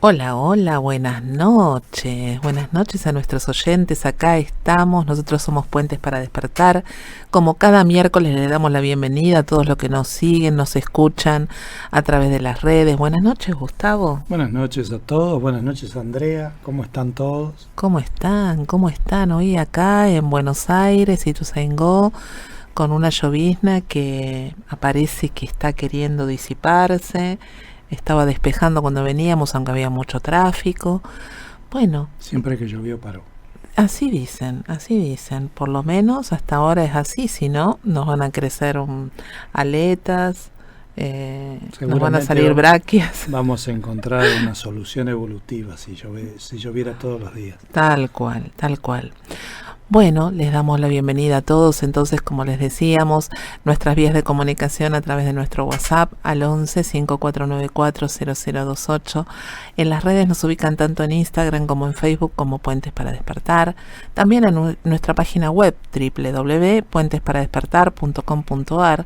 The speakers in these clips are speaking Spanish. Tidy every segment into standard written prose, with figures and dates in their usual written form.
Hola, hola, buenas noches. Buenas noches a nuestros oyentes. Acá estamos. Nosotros somos Puentes para Despertar. Como cada miércoles le damos la bienvenida a todos los que nos siguen, nos escuchan a través de las redes. Buenas noches, Gustavo. Buenas noches a todos. Buenas noches, Andrea. ¿Cómo están todos? ¿Cómo están? ¿Cómo están? Hoy acá en Buenos Aires, Ituzaingó, con una llovizna que aparece que está queriendo disiparse. Estaba despejando cuando veníamos, aunque había mucho tráfico. Bueno. Siempre que llovió paró. Así dicen. Por lo menos hasta ahora es así, si no, nos van a crecer aletas, nos van a salir braquias. Vamos a encontrar una solución evolutiva si lloviera todos los días. Tal cual. Bueno, les damos la bienvenida a todos. Entonces, como les decíamos, nuestras vías de comunicación a través de nuestro WhatsApp al 11 5494 0028. En las redes nos ubican tanto en Instagram como en Facebook como Puentes para Despertar. También en nuestra página web www.puentesparadespertar.com.ar,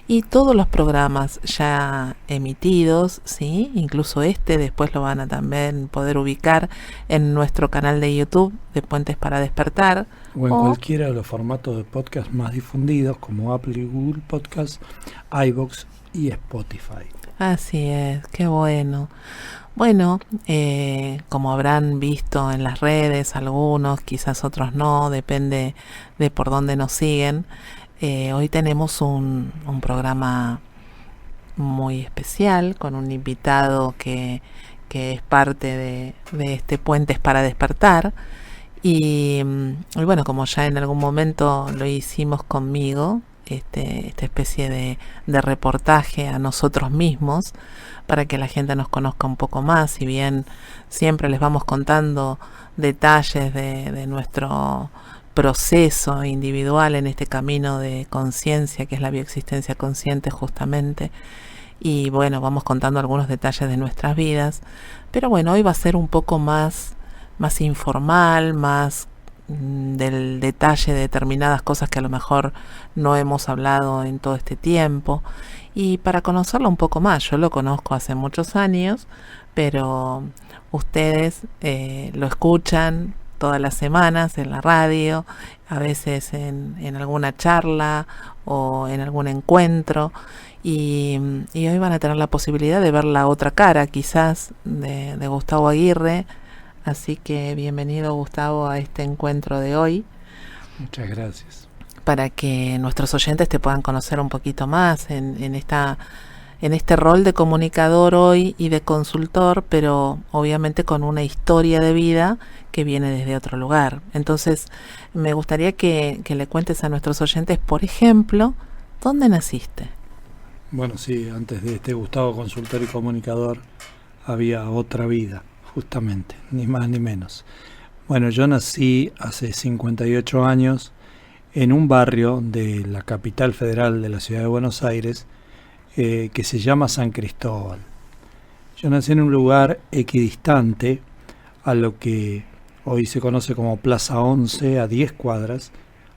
y todos los programas ya emitidos, ¿sí? Incluso después lo van a también poder ubicar en nuestro canal de YouTube de Puentes para Despertar. O en cualquiera de los formatos de podcast más difundidos como Apple y Google Podcast, iVoox y Spotify. Así es, qué bueno. Bueno, como habrán visto en las redes, algunos, quizás otros no, depende de por dónde nos siguen. Hoy tenemos un programa muy especial con un invitado que es parte de este Puentes para Despertar. Y bueno, como ya en algún momento lo hicimos conmigo, esta especie de reportaje a nosotros mismos para que la gente nos conozca un poco más, si bien siempre les vamos contando detalles de nuestro proceso individual en este camino de conciencia que es la bioexistencia consciente justamente, y bueno, vamos contando algunos detalles de nuestras vidas, pero bueno, hoy va a ser un poco más informal, más del detalle de determinadas cosas que a lo mejor no hemos hablado en todo este tiempo, y para conocerlo un poco más. Yo lo conozco hace muchos años, pero ustedes lo escuchan todas las semanas en la radio, a veces en alguna charla o en algún encuentro, y hoy van a tener la posibilidad de ver la otra cara quizás de Gustavo Aguirre. Así que bienvenido, Gustavo, a este encuentro de hoy. Muchas gracias. Para que nuestros oyentes te puedan conocer un poquito más en este rol de comunicador hoy y de consultor, pero obviamente con una historia de vida que viene desde otro lugar. Entonces, me gustaría que le cuentes a nuestros oyentes, por ejemplo, ¿dónde naciste? Bueno, sí, antes de este Gustavo consultor y comunicador había otra vida. Justamente, ni más ni menos. Bueno, yo nací hace 58 años en un barrio de la capital federal de la ciudad de Buenos Aires que se llama San Cristóbal. Yo nací en un lugar equidistante a lo que hoy se conoce como Plaza 11, a 10 cuadras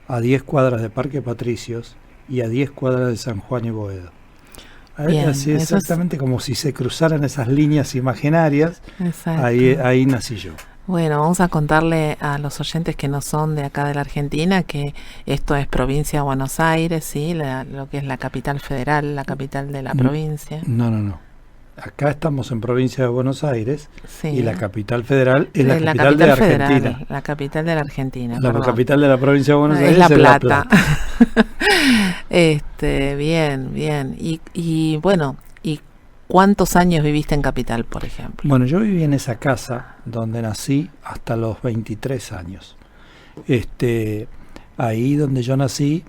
de Parque Patricios y a 10 cuadras de San Juan y Boedo. Bien, así exactamente como si se cruzaran esas líneas imaginarias. Ahí nací yo. Bueno, vamos a contarle a los oyentes que no son de acá de la Argentina que esto es provincia de Buenos Aires, ¿sí? Lo que es la capital federal, la capital de la provincia. No. Acá estamos en provincia de Buenos Aires, sí. Y la capital federal es la capital capital de la federal, Argentina. La capital de la Argentina. La capital de la provincia de Buenos Aires es La Plata. Bien. Y bueno, ¿y cuántos años viviste en Capital, por ejemplo? Bueno, yo viví en esa casa donde nací hasta los 23 años. Ahí donde yo nací,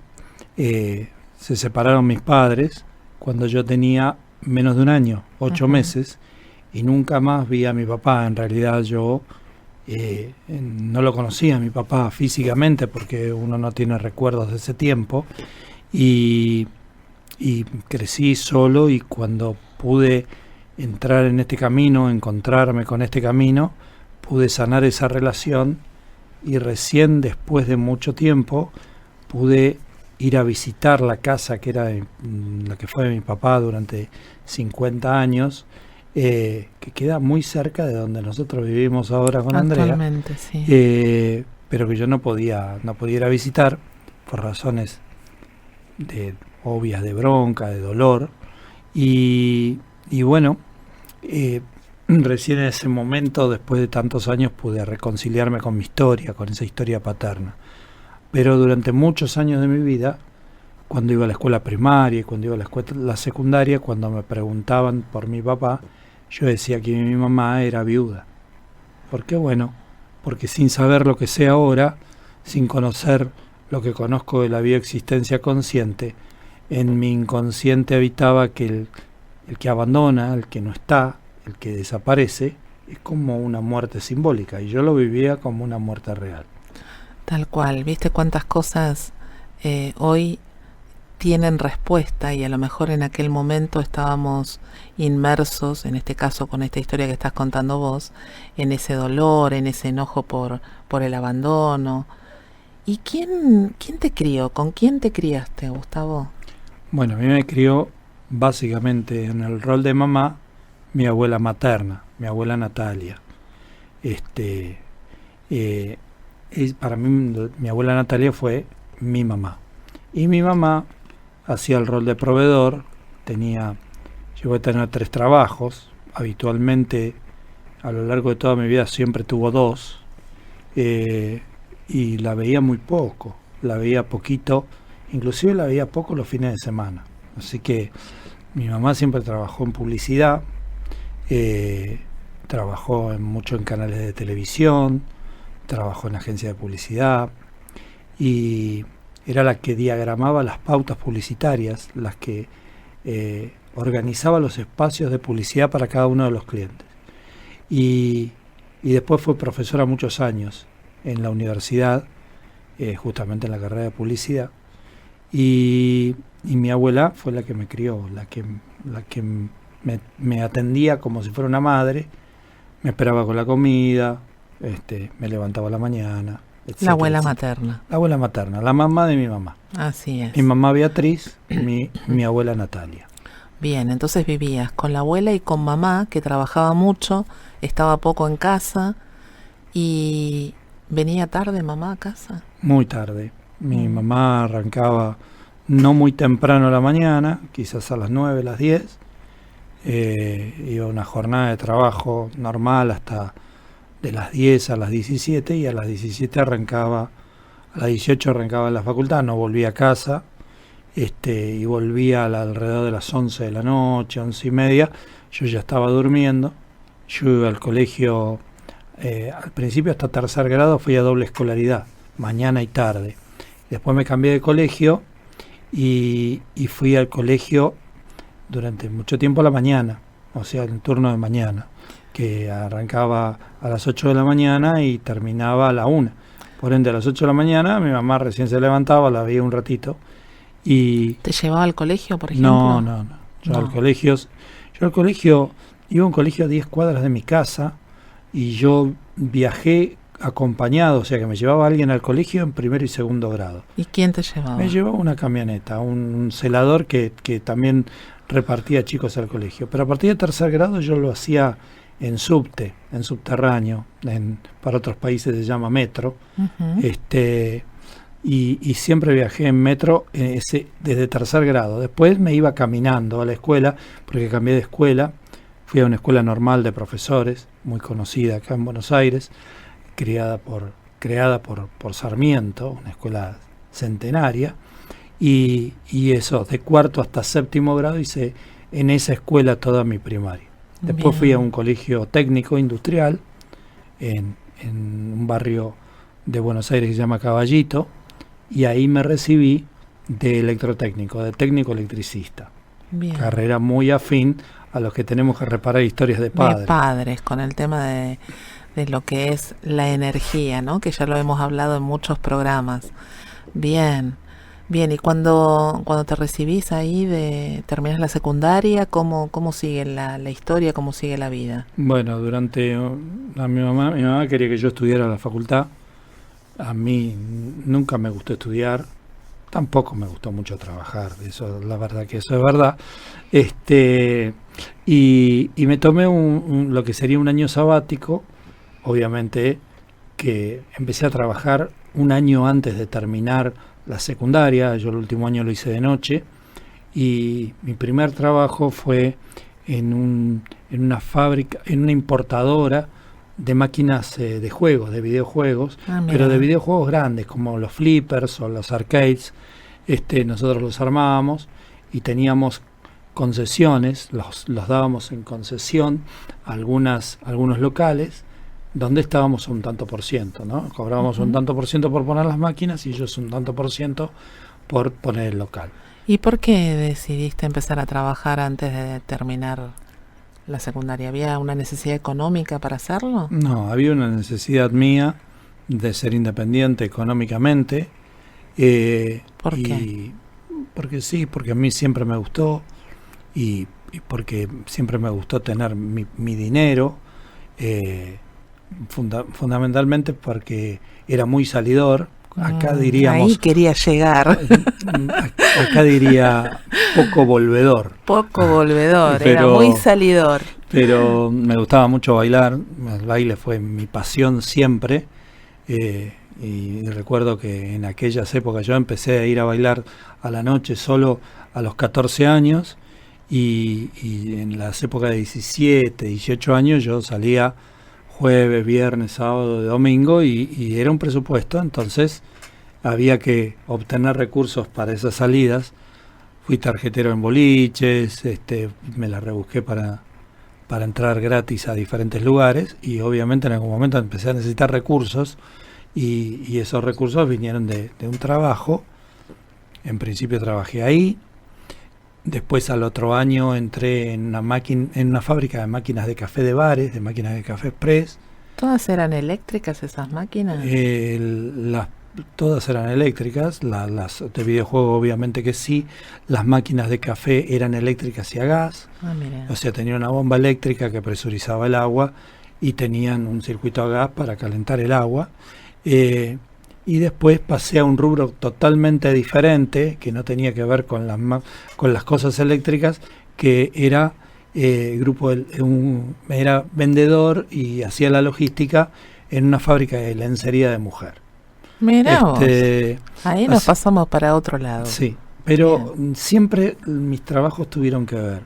se separaron mis padres cuando yo tenía menos de un año, 8 meses, y nunca más vi a mi papá. En realidad yo no lo conocía a mi papá físicamente porque uno no tiene recuerdos de ese tiempo, y crecí solo, y cuando pude entrar en este camino, encontrarme con este camino, pude sanar esa relación, y recién después de mucho tiempo pude ir a visitar la casa que era la que fue de mi papá durante 50 años, que queda muy cerca de donde nosotros vivimos ahora con Andrea, Actualmente, sí. pero que yo no podía ir a visitar por razones obvias de bronca, de dolor, y bueno, recién en ese momento, después de tantos años, pude reconciliarme con mi historia, con esa historia paterna. Pero durante muchos años de mi vida, cuando iba a la escuela primaria y cuando iba a la secundaria, cuando me preguntaban por mi papá, yo decía que mi mamá era viuda. ¿Por qué? Bueno, porque sin saber lo que sé ahora, sin conocer lo que conozco de la bioexistencia consciente, en mi inconsciente habitaba que el que abandona, el que no está, el que desaparece, es como una muerte simbólica, y yo lo vivía como una muerte real. Tal cual, ¿viste cuántas cosas hoy tienen respuesta y a lo mejor en aquel momento estábamos inmersos, en este caso con esta historia que estás contando vos, en ese dolor, en ese enojo por el abandono? ¿Y quién te crió? ¿Con quién te criaste, Gustavo? Bueno, a mí me crió básicamente en el rol de mamá mi abuela materna, mi abuela Natalia. Para mí mi abuela Natalia fue mi mamá. Y mi mamá hacía el rol de proveedor, llegó a tener 3 trabajos, habitualmente a lo largo de toda mi vida siempre tuvo 2, y la veía muy poco, la veía poquito, inclusive la veía poco los fines de semana. Así que mi mamá siempre trabajó en publicidad, trabajó mucho en canales de televisión, trabajó en agencias de publicidad, y era la que diagramaba las pautas publicitarias, las que organizaba los espacios de publicidad para cada uno de los clientes. Y después fue profesora muchos años en la universidad, justamente en la carrera de publicidad. Y mi abuela fue la que me crió, la que me atendía como si fuera una madre, me esperaba con la comida, me levantaba a la mañana, etcétera, La abuela etcétera. materna. La abuela materna, la mamá de mi mamá. Así es. Mi mamá Beatriz, mi abuela Natalia. Bien, entonces vivías con la abuela y con mamá, que trabajaba mucho, estaba poco en casa, y venía tarde mamá a casa. Muy tarde. Mi mamá arrancaba no muy temprano a la mañana, quizás a las 9, las 10. Iba una jornada de trabajo normal hasta de las 10 a las 17, y a las 17 arrancaba, a las 18 arrancaba en la facultad, no volvía a casa, y volvía alrededor de las 11 de la noche, 11 y media. Yo ya estaba durmiendo. Yo iba al colegio, al principio hasta 3er grado fui a doble escolaridad, mañana y tarde. Después me cambié de colegio y fui al colegio durante mucho tiempo a la mañana, o sea, el turno de mañana, que arrancaba a las 8 de la mañana y terminaba a la 1. Por ende, a las 8 de la mañana mi mamá recién se levantaba, la veía un ratito. Y ¿Te llevaba al colegio, por ejemplo? No. Yo al colegio iba a un colegio a 10 cuadras de mi casa, y yo viajé acompañado, o sea que me llevaba alguien al colegio en 1er y 2º grado. ¿Y quién te llevaba? Me llevaba una camioneta, un celador que también repartía chicos al colegio. Pero a partir de 3er grado yo lo hacía en subte, en subterráneo, para otros países se llama metro. Uh-huh. Y siempre viajé en metro desde 3er grado. Después me iba caminando a la escuela, porque cambié de escuela. Fui a una escuela normal de profesores, muy conocida acá en Buenos Aires, creada por Sarmiento, una escuela centenaria. Y eso, de 4º hasta 7º grado hice en esa escuela toda mi primaria. Después Bien. fui a un colegio técnico industrial en un barrio de Buenos Aires que se llama Caballito, y ahí me recibí de electrotécnico, de técnico electricista. Bien. Carrera muy afín a los que tenemos que reparar historias de padres. De padres, con el tema de lo que es la energía, ¿no? Que ya lo hemos hablado en muchos programas. Bien. Y cuando te recibís ahí, terminas la secundaria, ¿cómo sigue la historia, cómo sigue la vida? Bueno, mi mamá quería que yo estudiara la facultad. A mí nunca me gustó estudiar, tampoco me gustó mucho trabajar, eso, la verdad que eso es verdad. Y me tomé lo que sería un año sabático, obviamente que empecé a trabajar un año antes de terminar la secundaria. Yo el último año lo hice de noche, y mi primer trabajo fue en una fábrica, en una importadora de máquinas de juegos, de videojuegos, pero de videojuegos grandes como los flippers o los arcades. Nosotros los armábamos y teníamos concesiones, los dábamos en concesión a algunos locales donde estábamos un tanto por ciento, ¿no? Cobrábamos un tanto por ciento por poner las máquinas y ellos un tanto por ciento por poner el local. ¿Y por qué decidiste empezar a trabajar antes de terminar la secundaria? ¿Había una necesidad económica para hacerlo? No, había una necesidad mía de ser independiente económicamente. ¿Por qué? Porque sí, porque a mí siempre me gustó y porque siempre me gustó tener mi dinero, fundamentalmente porque era muy salidor. Acá diríamos... Ahí quería llegar. Acá diría poco volvedor. Poco volvedor, pero, era muy salidor. Pero me gustaba mucho bailar, el baile fue mi pasión siempre. Y recuerdo que en aquellas épocas yo empecé a ir a bailar a la noche solo a los 14 años y en las épocas de 17, 18 años yo salía jueves, viernes, sábado, domingo y era un presupuesto, entonces había que obtener recursos para esas salidas. Fui tarjetero en boliches, me la rebusqué para entrar gratis a diferentes lugares y obviamente en algún momento empecé a necesitar recursos y esos recursos vinieron de un trabajo. En principio trabajé ahí, después al otro año entré en una fábrica de máquinas de café de bares, de máquinas de café express. ¿Todas eran eléctricas esas máquinas? Todas eran eléctricas, las de videojuego obviamente que sí, las máquinas de café eran eléctricas y a gas, o sea, tenían una bomba eléctrica que presurizaba el agua y tenían un circuito a gas para calentar el agua. Y después pasé a un rubro totalmente diferente, que no tenía que ver con las cosas eléctricas, que era era vendedor y hacía la logística en una fábrica de lencería de mujer. Mirá vos. Ahí nos pasamos para otro lado. Sí, pero siempre mis trabajos tuvieron que ver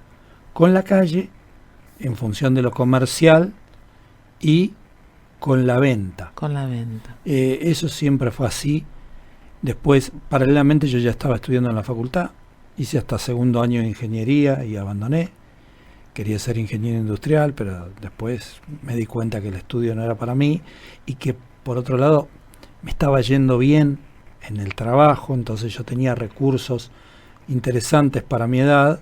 con la calle, en función de lo comercial y con la venta. Con la venta. Eso siempre fue así. Después, paralelamente, yo ya estaba estudiando en la facultad. Hice hasta segundo año de ingeniería y abandoné. Quería ser ingeniero industrial, pero después me di cuenta que el estudio no era para mí y que, por otro lado, me estaba yendo bien en el trabajo, entonces yo tenía recursos interesantes para mi edad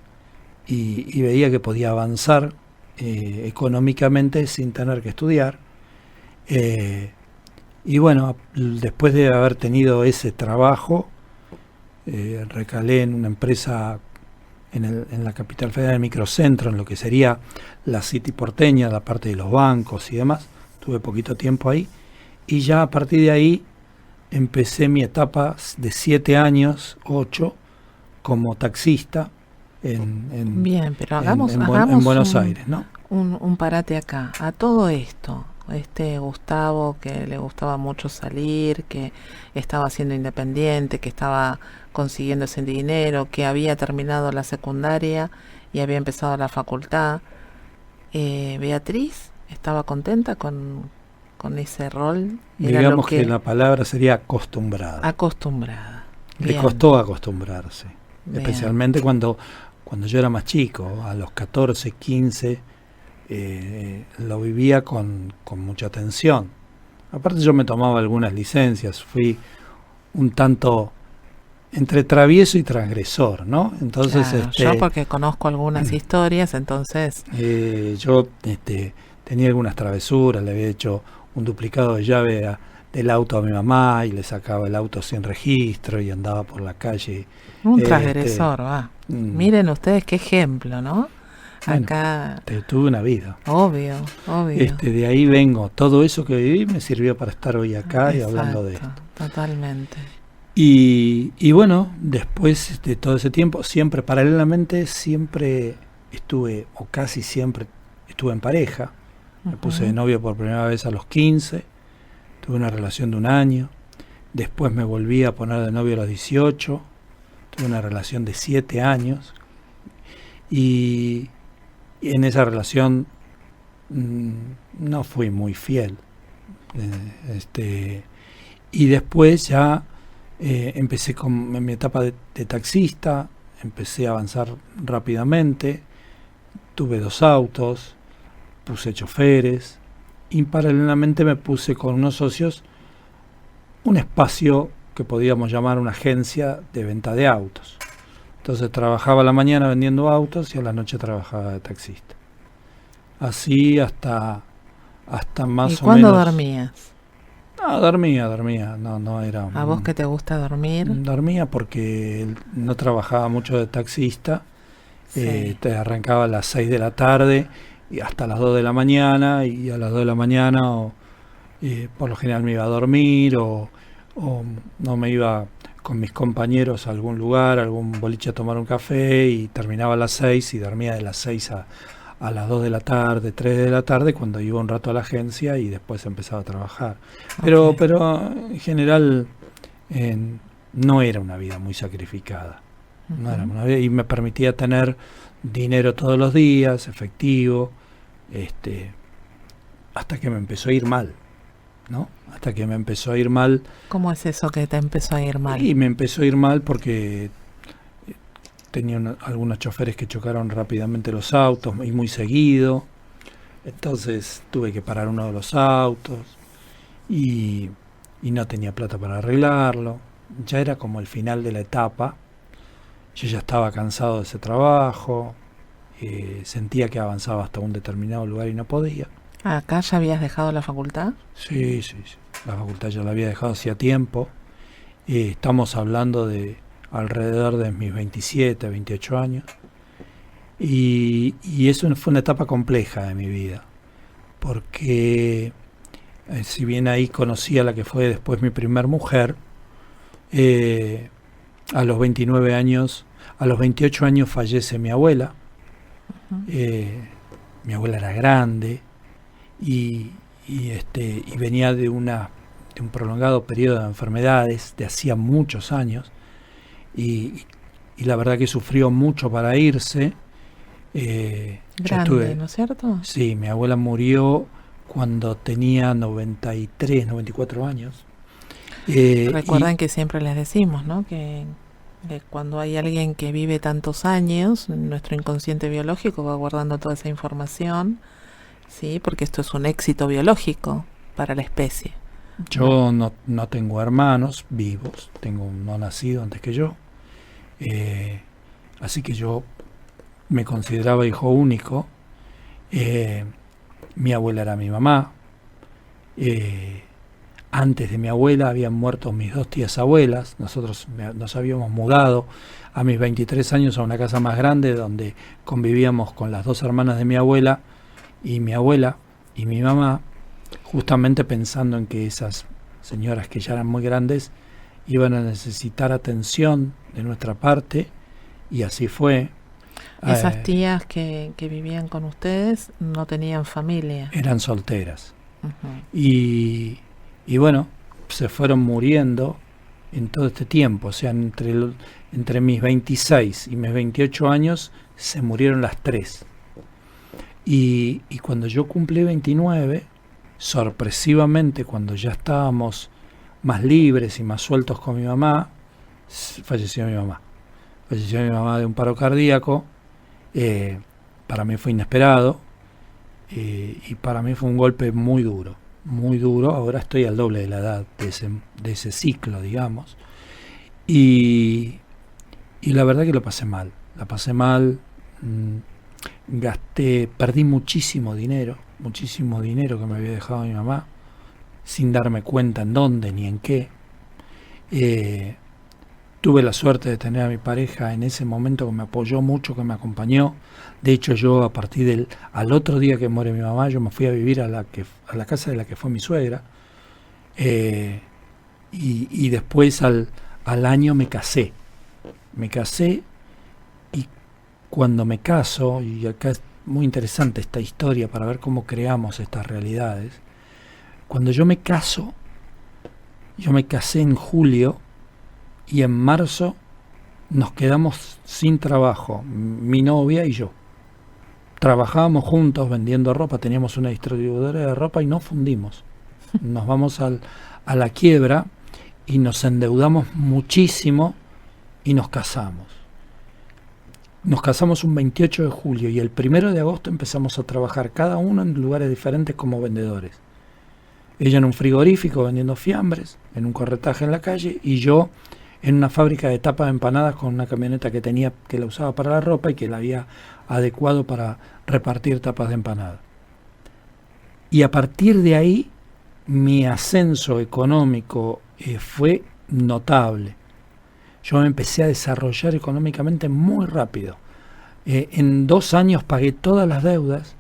y veía que podía avanzar económicamente sin tener que estudiar. Y bueno, después de haber tenido ese trabajo, recalé en una empresa en la capital federal de Microcentro, en lo que sería la City porteña, la parte de los bancos y demás. Tuve poquito tiempo ahí y ya a partir de ahí empecé mi etapa de 7 años, 8, como taxista Bien, pero hagamos en Buenos Aires, ¿no? Un parate acá. A todo esto, Gustavo, que le gustaba mucho salir, que estaba siendo independiente, que estaba consiguiendo ese dinero, que había terminado la secundaria y había empezado la facultad. Beatriz estaba contenta con ese rol. Digamos que la palabra sería acostumbrada. Acostumbrada. Le costó acostumbrarse. Bien. Especialmente cuando yo era más chico, a los 14, 15, lo vivía con mucha tensión. Aparte yo me tomaba algunas licencias, fui un tanto entre travieso y transgresor, ¿no? Entonces, claro, yo porque conozco algunas historias, entonces... yo tenía algunas travesuras, le había hecho un duplicado de llave del auto a mi mamá y le sacaba el auto sin registro y andaba por la calle. Un transgresor, va. Miren ustedes qué ejemplo, ¿no? Bueno, acá tuve una vida. Obvio. De ahí vengo. Todo eso que viví me sirvió para estar hoy acá. Exacto, y hablando de esto. Totalmente. Y bueno, después de todo ese tiempo, siempre paralelamente, siempre estuve, o casi siempre estuve en pareja. Me puse de novio por primera vez a los 15, tuve una relación de un año, después me volví a poner de novio a los 18, tuve una relación de 7 años, y en esa relación no fui muy fiel. Y después ya empecé con mi etapa de taxista, empecé a avanzar rápidamente, tuve 2 autos, puse choferes y paralelamente me puse con unos socios un espacio que podíamos llamar una agencia de venta de autos. Entonces trabajaba a la mañana vendiendo autos y a la noche trabajaba de taxista. Así hasta más o menos. ¿Y cuándo dormías? No, dormía, no era... ¿A vos que te gusta dormir? Dormía porque no trabajaba mucho de taxista, Sí. te arrancaba a las 6 de la tarde y hasta las 2 de la mañana, y a las 2 de la mañana por lo general me iba a dormir o no me iba con mis compañeros a algún lugar, a algún boliche a tomar un café, y terminaba a las 6 y dormía de las 6 a las 2 de la tarde, 3 de la tarde, cuando iba un rato a la agencia y después empezaba a trabajar. Pero en general no era una vida muy sacrificada. No era una vida, y me permitía tener dinero todos los días, efectivo, hasta que me empezó a ir mal, ¿no? Hasta que me empezó a ir mal. ¿Cómo es eso que te empezó a ir mal? Y me empezó a ir mal porque tenía algunos choferes que chocaron rápidamente los autos y muy seguido. Entonces tuve que parar uno de los autos y no tenía plata para arreglarlo. Ya era como el final de la etapa. Yo ya estaba cansado de ese trabajo. Sentía que avanzaba hasta un determinado lugar y no podía. ¿Acá ya habías dejado la facultad? Sí. La facultad ya la había dejado hacía tiempo. Estamos hablando de alrededor de mis 27, 28 años. Y eso fue una etapa compleja de mi vida. Porque si bien ahí conocí a la que fue después mi primer mujer, a los 29 años, a los 28 años fallece mi abuela. Mi abuela era grande y venía de un prolongado periodo de enfermedades de hacía muchos años, y la verdad que sufrió mucho para irse. Grande, ¿no es cierto? Sí, mi abuela murió cuando tenía 93, 94 años. Recuerden que siempre les decimos, ¿no? Que cuando hay alguien que vive tantos años, nuestro inconsciente biológico va guardando toda esa información, ¿sí? Porque esto es un éxito biológico para la especie. Yo no tengo hermanos vivos, tengo un no nacido antes que yo, así que yo me consideraba hijo único. Mi abuela era mi mamá. Antes de mi abuela habían muerto mis 2 tías abuelas. Nosotros nos habíamos mudado a mis 23 años a una casa más grande donde convivíamos con las 2 hermanas de mi abuela y mi mamá, justamente pensando en que esas señoras que ya eran muy grandes iban a necesitar atención de nuestra parte, y así fue. Esas tías que vivían con ustedes no tenían familia. Eran solteras. Y bueno, se fueron muriendo en todo este tiempo. O sea, entre mis 26 y mis 28 años se murieron las 3. Y cuando yo cumplí 29, sorpresivamente, cuando ya estábamos más libres y más sueltos con mi mamá, falleció mi mamá. Falleció mi mamá de un paro cardíaco. Para mí fue inesperado, y para mí fue un golpe muy duro. Ahora estoy al doble de la edad de ese ciclo, digamos, y la verdad que la pasé mal. Perdí muchísimo dinero que me había dejado mi mamá, sin darme cuenta en dónde ni en qué. Tuve la suerte de tener a mi pareja en ese momento que me apoyó mucho, que me acompañó. De hecho, yo al otro día que muere mi mamá, yo me fui a vivir a la casa de la que fue mi suegra. Y después, al al año me casé. Me casé y cuando me caso, y acá es muy interesante esta historia para ver cómo creamos estas realidades, cuando yo me caso, yo me casé en julio y en marzo nos quedamos sin trabajo, mi novia y yo. Trabajábamos juntos vendiendo ropa, teníamos una distribuidora de ropa y nos fundimos. Nos vamos a la quiebra y nos endeudamos muchísimo y nos casamos. Nos casamos un 28 de julio y el 1 de agosto empezamos a trabajar cada uno en lugares diferentes como vendedores. Ella en un frigorífico vendiendo fiambres, en un corretaje en la calle, y yo en una fábrica de tapas de empanadas con una camioneta que tenía, que la usaba para la ropa y que la había adecuado para repartir tapas de empanada. Y a partir de ahí mi ascenso económico fue notable. Yo me empecé a desarrollar económicamente muy rápido. En 2 años pagué todas las deudas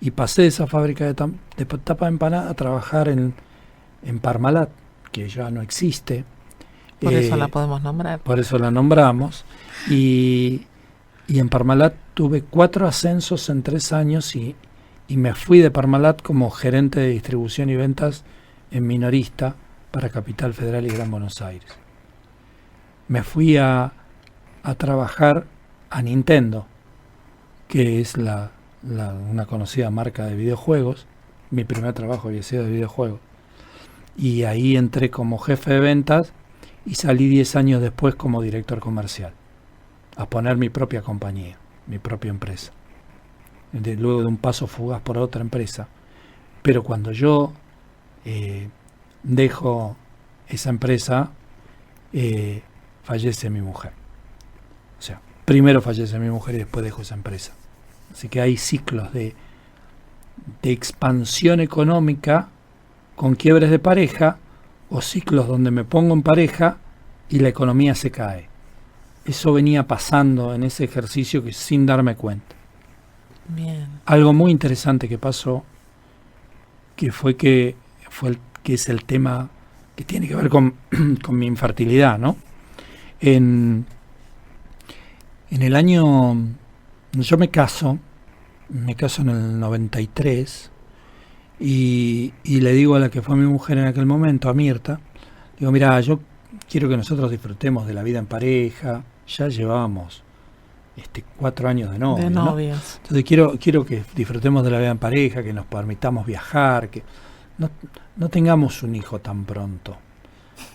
y pasé de esa fábrica de tapa de empanada a trabajar en Parmalat, que ya no existe. Por eso la podemos nombrar. Por eso la nombramos. Y en Parmalat tuve 4 ascensos en 3 años y me fui de Parmalat como gerente de distribución y ventas en minorista para Capital Federal y Gran Buenos Aires. Me fui a trabajar a Nintendo, que es una conocida marca de videojuegos. Mi primer trabajo había sido de videojuegos. Y ahí entré como jefe de ventas y salí 10 años después como director comercial, a poner mi propia compañía, mi propia empresa. Luego de un paso fugaz por otra empresa. Pero cuando yo dejo esa empresa, fallece mi mujer. O sea, primero fallece mi mujer y después dejo esa empresa. Así que hay ciclos de expansión económica con quiebres de pareja, o ciclos donde me pongo en pareja y la economía se cae. Eso venía pasando en ese ejercicio que sin darme cuenta. Bien. Algo muy interesante que pasó, que es el tema que tiene que ver con mi infertilidad, ¿no? En el año, yo me caso en el 93 y le digo a la que fue mi mujer en aquel momento, a Mirta, digo, mira, yo quiero que nosotros disfrutemos de la vida en pareja, ya llevábamos 4 años de novios, ¿no? Entonces quiero que disfrutemos de la vida en pareja, que nos permitamos viajar, que no tengamos un hijo tan pronto.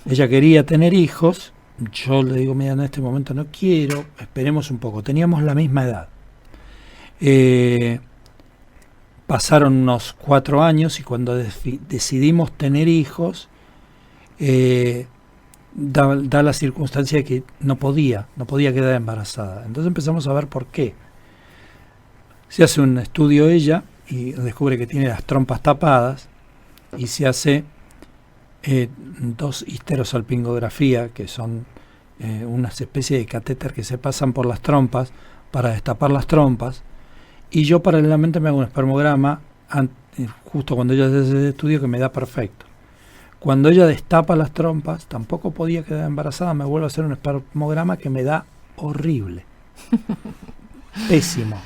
Ella quería tener hijos. Yo le digo, mira, en este momento no quiero, esperemos un poco. Teníamos la misma edad. Pasaron unos 4 años y cuando decidimos tener hijos, da la circunstancia de que no podía quedar embarazada. Entonces empezamos a ver por qué. Se hace un estudio ella y descubre que tiene las trompas tapadas y se hace 2 histerosalpingografía, que son unas especies de catéter que se pasan por las trompas para destapar las trompas, y yo paralelamente me hago un espermograma justo cuando ella hace ese estudio, que me da perfecto. Cuando ella destapa las trompas, tampoco podía quedar embarazada, me vuelvo a hacer un espermograma que me da horrible, pésimo,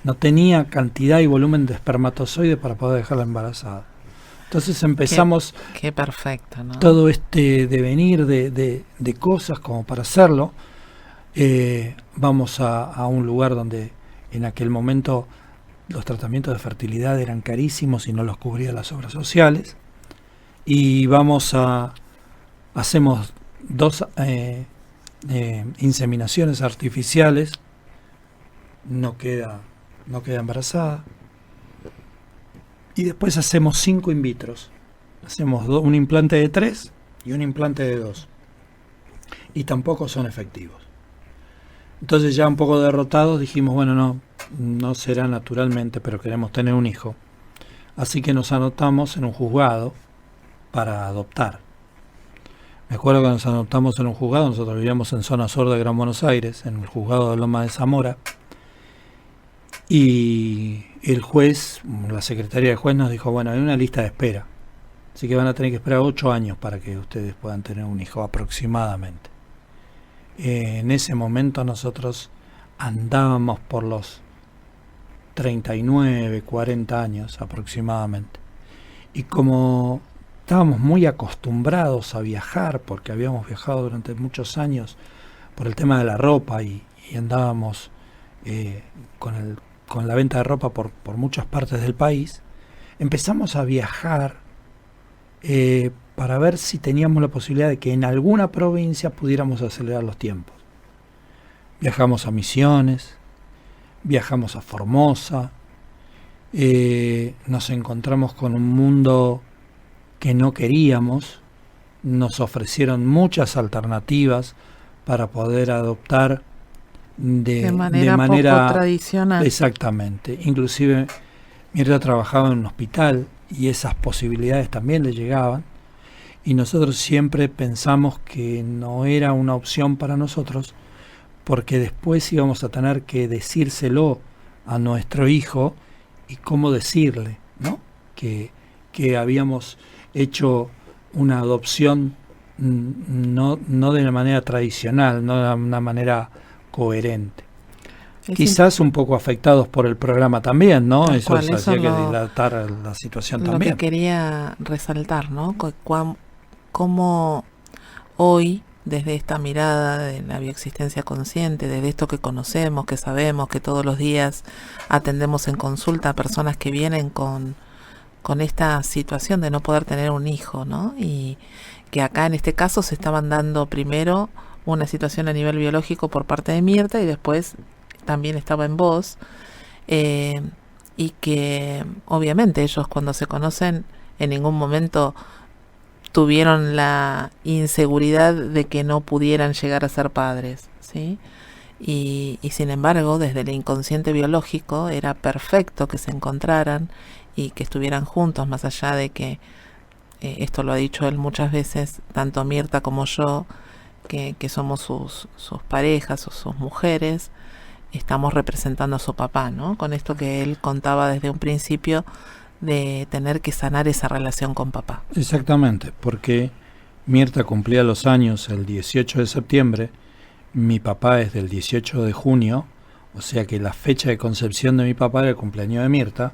no tenía cantidad y volumen de espermatozoide para poder dejarla embarazada. Entonces empezamos qué perfecto, ¿no? Todo este devenir de cosas como para hacerlo. Vamos a un lugar donde en aquel momento los tratamientos de fertilidad eran carísimos y no los cubrían las obras sociales. Y hacemos 2 inseminaciones artificiales. No queda embarazada. Y después hacemos 5 in vitros. Hacemos un implante de 3 y un implante de 2. Y tampoco son efectivos. Entonces, ya un poco derrotados, dijimos, bueno, no será naturalmente, pero queremos tener un hijo. Así que nos anotamos en un juzgado para adoptar. Me acuerdo que nos anotamos en un juzgado, nosotros vivíamos en zona sur de Gran Buenos Aires, en el juzgado de Loma de Zamora. Y el juez, la secretaria del juez nos dijo, bueno, hay una lista de espera, así que van a tener que esperar 8 años para que ustedes puedan tener un hijo aproximadamente. En ese momento nosotros andábamos por los 39, 40 años aproximadamente. Y como estábamos muy acostumbrados a viajar, porque habíamos viajado durante muchos años por el tema de la ropa y andábamos con la venta de ropa por muchas partes del país, empezamos a viajar para ver si teníamos la posibilidad de que en alguna provincia pudiéramos acelerar los tiempos. Viajamos a Misiones, viajamos a Formosa, nos encontramos con un mundo que no queríamos, nos ofrecieron muchas alternativas para poder adoptar de manera poco tradicional. Exactamente. Inclusive Mirta trabajaba en un hospital y esas posibilidades también le llegaban, y nosotros siempre pensamos que no era una opción para nosotros, porque después íbamos a tener que decírselo a nuestro hijo y cómo decirle, ¿no? Que habíamos hecho una adopción no de una manera tradicional, no de una manera coherente. Quizás un poco afectados por el programa también, ¿no? Eso hacía que dilatar la situación también. Lo que quería resaltar, ¿no? Cómo hoy, desde esta mirada de la bioexistencia consciente, desde esto que conocemos, que sabemos, que todos los días atendemos en consulta a personas que vienen con esta situación de no poder tener un hijo, ¿no? Y que acá en este caso se estaban dando primero una situación a nivel biológico por parte de Mirta y después también estaba en vos, y que obviamente ellos cuando se conocen en ningún momento tuvieron la inseguridad de que no pudieran llegar a ser padres, ¿sí? Y sin embargo, desde el inconsciente biológico era perfecto que se encontraran y que estuvieran juntos, más allá de que, esto lo ha dicho él muchas veces, tanto Mirta como yo, que somos sus parejas o sus mujeres, estamos representando a su papá, ¿no? Con esto que él contaba desde un principio de tener que sanar esa relación con papá. Exactamente, porque Mirta cumplía los años el 18 de septiembre, mi papá es del 18 de junio, o sea que la fecha de concepción de mi papá era el cumpleaños de Mirta,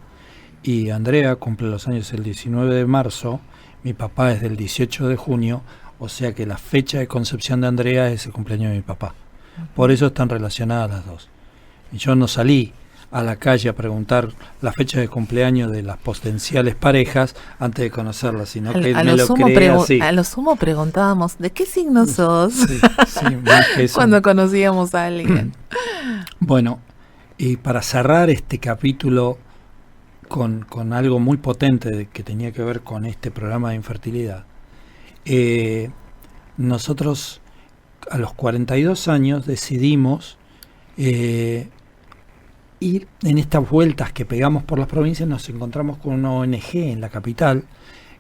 y Andrea cumple los años el 19 de marzo, mi papá es del 18 de junio, o sea que la fecha de concepción de Andrea es el cumpleaños de mi papá. Por eso están relacionadas las dos. Y yo no salí a la calle a preguntar la fecha de cumpleaños de las potenciales parejas antes de conocerlas, sino que me lo creé así. A lo sumo preguntábamos, ¿de qué signo sos? Sí, más que eso. Cuando conocíamos a alguien. Bueno, y para cerrar este capítulo con algo muy potente que tenía que ver con este programa de infertilidad, nosotros a los 42 años decidimos ir en estas vueltas que pegamos por las provincias. Nos encontramos con una ONG en la capital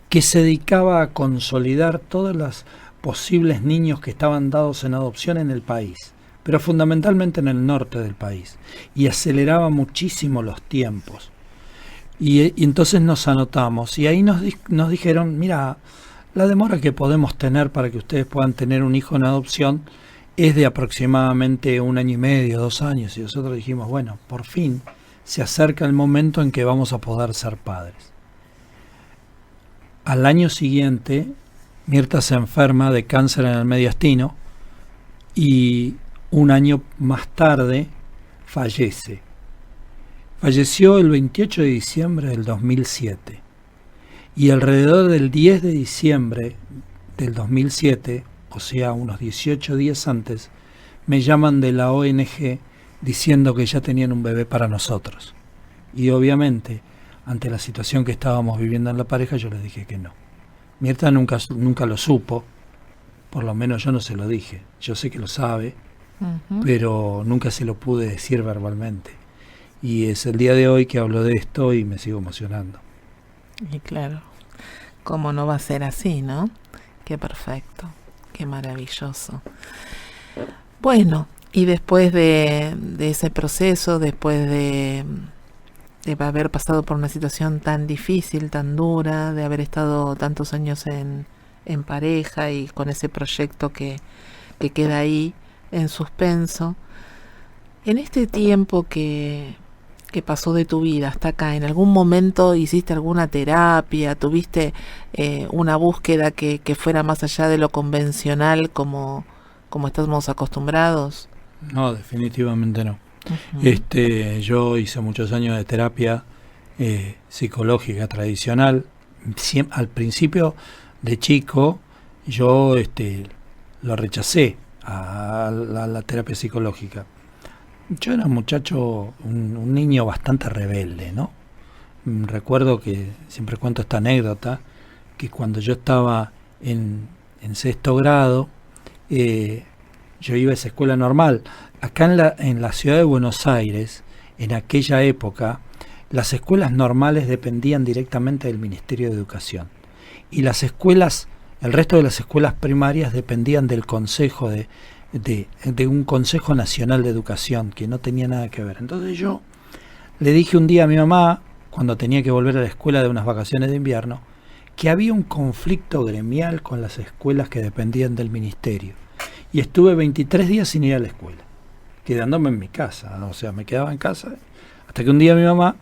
que se dedicaba a consolidar todos los posibles niños que estaban dados en adopción en el país, pero fundamentalmente en el norte del país, y aceleraba muchísimo los tiempos. Y entonces nos anotamos y ahí nos dijeron, mira, la demora que podemos tener para que ustedes puedan tener un hijo en adopción es de aproximadamente 1 año y medio, 2 años. Y nosotros dijimos, bueno, por fin se acerca el momento en que vamos a poder ser padres. Al año siguiente, Mirta se enferma de cáncer en el mediastino y 1 año más tarde fallece. Falleció el 28 de diciembre del 2007. Y alrededor del 10 de diciembre del 2007, o sea, unos 18 días antes, me llaman de la ONG diciendo que ya tenían un bebé para nosotros. Y obviamente, ante la situación que estábamos viviendo en la pareja, yo les dije que no. Mirta nunca lo supo, por lo menos yo no se lo dije. Yo sé que lo sabe, pero nunca se lo pude decir verbalmente. Y es el día de hoy que hablo de esto y me sigo emocionando. Y claro, ¿cómo no va a ser así, no? Qué perfecto. Qué maravilloso. Bueno, y después de ese proceso, después de haber pasado por una situación tan difícil, tan dura, de haber estado tantos años en pareja y con ese proyecto que queda ahí en suspenso. En este tiempo que pasó de tu vida hasta acá, ¿en algún momento hiciste alguna terapia? ¿Tuviste una búsqueda que fuera más allá de lo convencional como estamos acostumbrados? No, definitivamente no. Ujú. Yo hice muchos años de terapia psicológica tradicional. Al principio de chico yo lo rechacé a la terapia psicológica. Yo era un muchacho, un niño bastante rebelde, ¿no? Recuerdo que siempre cuento esta anécdota, que cuando yo estaba en sexto grado, eh, yo iba a esa escuela normal. Acá en la ciudad de Buenos Aires, en aquella época, las escuelas normales dependían directamente del Ministerio de Educación. Y el resto de las escuelas primarias dependían del consejo de un Consejo Nacional de Educación, que no tenía nada que ver. Entonces yo le dije un día a mi mamá, cuando tenía que volver a la escuela de unas vacaciones de invierno, que había un conflicto gremial con las escuelas que dependían del ministerio. Y estuve 23 días sin ir a la escuela, quedándome en mi casa, ¿no? O sea, me quedaba en casa, hasta que un día mi mamá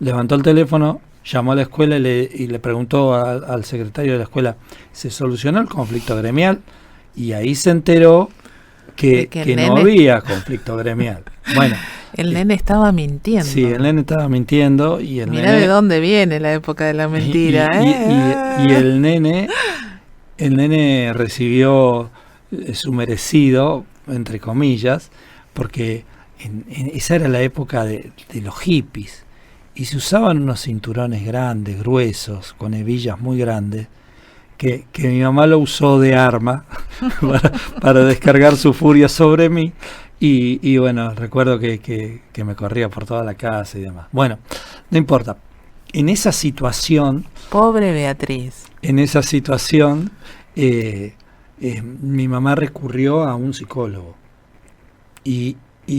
levantó el teléfono, llamó a la escuela y le preguntó al secretario de la escuela, ¿se solucionó el conflicto gremial? Y ahí se enteró De que el que no nene, había conflicto gremial. Bueno, el eh, nene estaba sí, el mintiendo. nene estaba mintiendo y el Mirá de nene dónde viene la época de la mentira, y ¿eh? el nene recibió su merecido, entre comillas, porque esa era la época de los hippies y se usaban unos cinturones grandes, gruesos, con hebillas muy grandes, que mi mamá lo usó de arma para descargar su furia sobre mí. Y bueno, recuerdo que me corría por toda la casa y demás. Bueno, no importa. En esa situación, Pobre Beatriz. en esa situación, mi mamá recurrió a un psicólogo. Y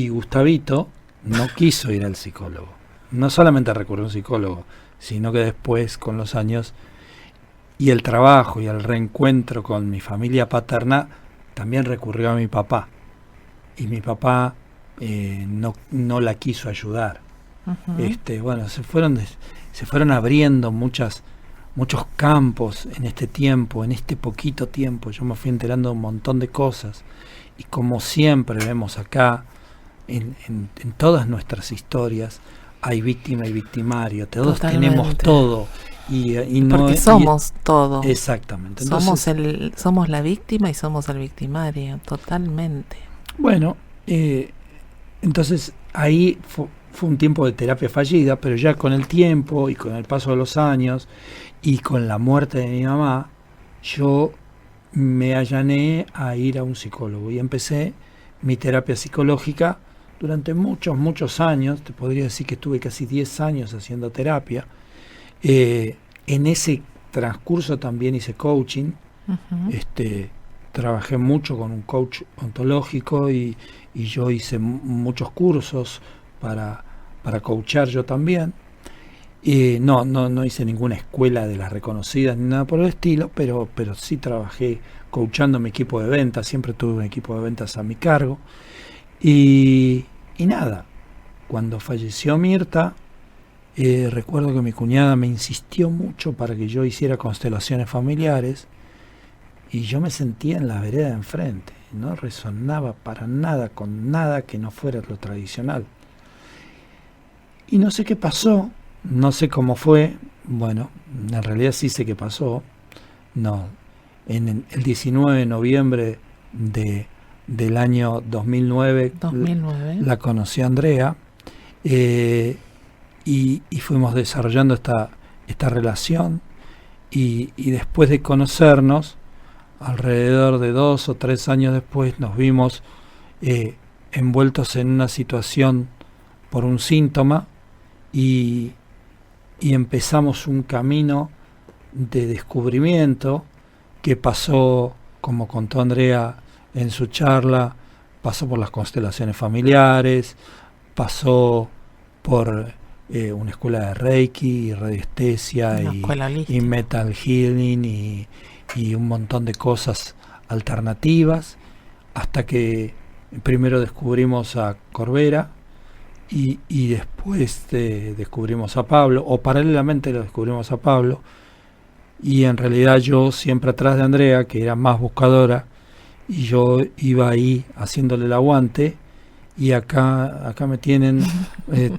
Gustavito no quiso ir al psicólogo. No solamente recurrió a un psicólogo, sino que después, con los años, y el trabajo y el reencuentro con mi familia paterna, también recurrió a mi papá. Y mi papá no la quiso ayudar. Ujú. Bueno, se fueron abriendo muchos campos en este tiempo, en este poquito tiempo. Yo me fui enterando de un montón de cosas. Y como siempre vemos acá, en todas nuestras historias, hay víctima y victimario. Todos tenemos Totalmente. todo. Y no Porque somos todo. exactamente. Entonces, Somos la víctima y somos el victimario. Totalmente. bueno, entonces ahí fue un tiempo de terapia fallida, pero ya con el tiempo y con el paso de los años y con la muerte de mi mamá, yo me allané a ir a un psicólogo y empecé mi terapia psicológica durante muchos años. Te podría decir que estuve casi 10 años haciendo terapia. En ese transcurso también hice coaching. Ujú. este Trabajé mucho con un coach ontológico y yo hice muchos cursos para coachar yo también. No hice ninguna escuela de las reconocidas ni nada por el estilo, pero sí trabajé coachando mi equipo de ventas. Siempre tuve un equipo de ventas a mi cargo. Y nada, cuando falleció Mirta, recuerdo que mi cuñada me insistió mucho para que yo hiciera constelaciones familiares y yo me sentía en la vereda de enfrente. No resonaba para nada con nada que no fuera lo tradicional. Y no sé qué pasó, no sé cómo fue. Bueno, en realidad sí sé qué pasó. No, en el 19 de noviembre del año 2009 2009. la conocí a Andrea, y fuimos desarrollando esta relación y después de conocernos, alrededor de 2 o 3 años después, nos vimos envueltos en una situación por un síntoma y, y empezamos un camino de descubrimiento que pasó, como contó Andrea en su charla, pasó por las constelaciones familiares, pasó por una escuela de Reiki y radiestesia Una escuela y holística. metal healing y un montón de cosas alternativas, hasta que Primero descubrimos a Corbera y después descubrimos a Pablo, o paralelamente lo descubrimos a Pablo, y en realidad yo siempre atrás de Andrea, que era más buscadora, y yo iba ahí haciéndole el aguante, y acá me tienen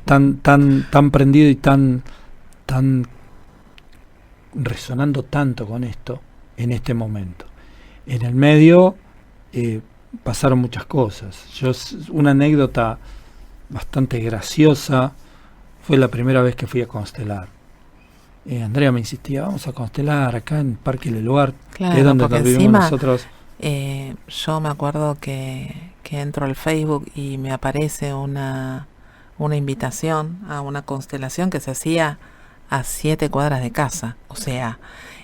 tan prendido y tan resonando tanto con esto en este momento. En el medio pasaron muchas cosas. Una anécdota bastante graciosa fue la primera vez que fui a constelar. Andrea me insistía, vamos a constelar acá en Parque Leluar, Claro, que es donde porque vivimos encima nosotros. yo me acuerdo que entro al Facebook y me aparece una invitación a una constelación que se hacía a 7 cuadras de casa. O sea,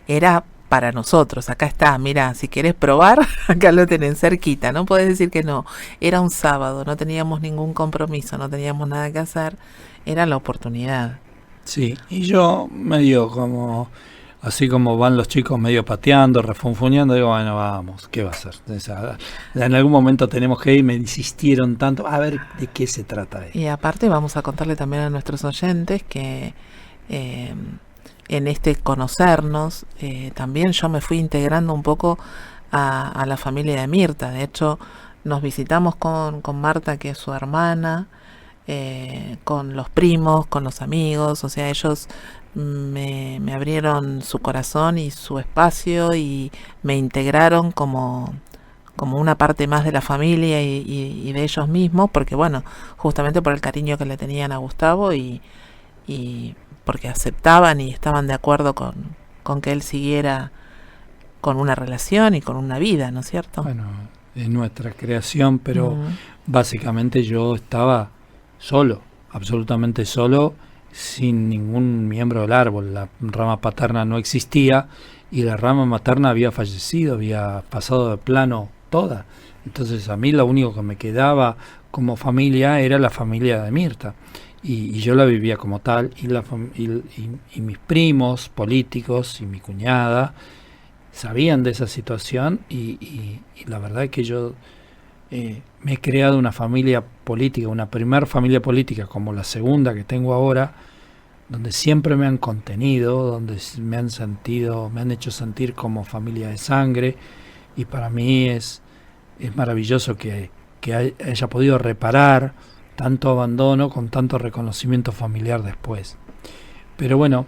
era para nosotros. Acá está, mira, si quieres probar, acá lo tienen cerquita. No podés decir que no. Era un sábado, no teníamos ningún compromiso, no teníamos nada que hacer. Era la oportunidad. Sí, y yo medio como, así como van los chicos medio pateando, refunfuñando, digo, bueno, vamos, ¿qué va a ser? O sea, en algún momento tenemos que ir, me insistieron tanto, a ver de qué se trata esto. Y aparte vamos a contarle también a nuestros oyentes que en este conocernos, también yo me fui integrando un poco a la familia de Mirta. De hecho, nos visitamos con Marta, que es su hermana, con los primos, con los amigos. O sea, ellos me abrieron su corazón y su espacio y me integraron como una parte más de la familia y de ellos mismos, porque bueno, justamente por el cariño que le tenían a Gustavo y porque aceptaban y estaban de acuerdo con que él siguiera con una relación y con una vida, ¿no es cierto? Bueno, es nuestra creación, pero básicamente yo estaba solo, absolutamente solo, sin ningún miembro del árbol. La rama paterna no existía y la rama materna había fallecido, había pasado de plano toda. Entonces a mí lo único que me quedaba como familia era la familia de Mirta. Y yo la vivía como tal, y mis primos políticos y mi cuñada sabían de esa situación, y la verdad es que yo me he creado una familia política, una primer familia política como la segunda que tengo ahora, donde siempre me han contenido, donde me han hecho sentir como familia de sangre, y para mí es maravilloso que haya podido reparar tanto abandono con tanto reconocimiento familiar después. Pero bueno,